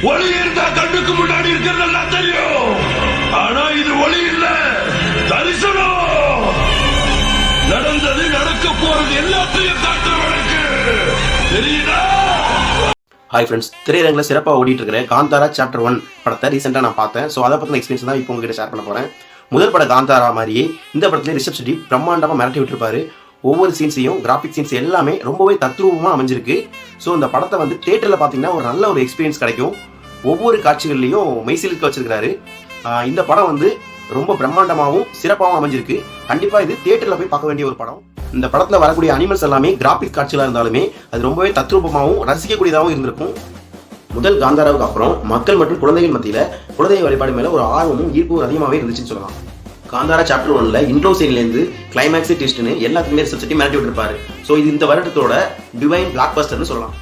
ஒளி இருந்தா கண்ணுக்கு முன்னாடி இருக்கிறதெல்லாம் தெரியும். ஆனா இது ஒளி இல்ல, தரிசனம். நடந்தது நடக்க போறது எல்லாத்தையும் காட்டுறவனுக்கு தெரியுதா? ஹாய் ஃப்ரெண்ட்ஸ், திரையரங்கில் சிறப்பாக ஓடிட்டு இருக்கிற காந்தாரா சாப்டர் 1 படத்தை ரீசெண்டாக நான் பார்த்தேன். ஸோ அதை பற்றின எக்ஸ்பீரியன்ஸ் தான் இப்போ உங்ககிட்ட ஷேர் பண்ண போகிறேன். முதல் பட காந்தாரா மாதிரியே இந்த படத்துல ரிஷப் ஷெட்டி பிரம்மாண்டமாக மிரட்டி விட்டுருப்பாரு. ஒவ்வொரு சீன்ஸையும் கிராஃபிக் சீன்ஸ் எல்லாமே ரொம்பவே தத்ரூபமாக அமைஞ்சிருக்கு. ஸோ இந்த படத்தை வந்து தியேட்டரில் பார்த்தீங்கன்னா ஒரு நல்ல ஒரு எக்ஸ்பீரியன்ஸ் கிடைக்கும். ஒவ்வொரு காட்சிகள்லையும் மெய்சிலுக்கு வச்சிருக்கிறாரு. இந்த படம் வந்து ரொம்ப பிரம்மாண்டமாகவும் சிறப்பாகவும் அமைஞ்சிருக்கு. கண்டிப்பாக இது தியேட்டரில் போய் பார்க்க வேண்டிய ஒரு படம். இந்த படத்தில் வரக்கூடிய அனிமல்ஸ் எல்லாமே கிராஃபிக் காட்சிகளாக இருந்தாலுமே அது ரொம்பவே தத்ரூபமாகவும் ரசிக்கக்கூடியதாகவும் இருந்திருக்கும். முதல் காந்தாராவுக்கு அப்புறம் மக்கள் மற்றும் குழந்தைகள் மத்தியில் குலதெய்வ வழிபாடு மேலே ஒரு ஆர்வமும் ஈர்ப்பும் அதிகமாகவே இருந்துச்சுன்னு சொல்லலாம். காந்தாரா சாப்டர் 1ல இன்ட்ரோ சீன்லேருந்து கிளைமேக்ஸ் ட்விஸ்ட்னு எல்லாத்துக்குமே ரிஷப் ஷெட்டி மிரட்டி விட்டுருப்பாரு. ஸோ இது இந்த வருடத்தோட டிவைன் பிளாக் பஸ்டர்னு சொல்லலாம்.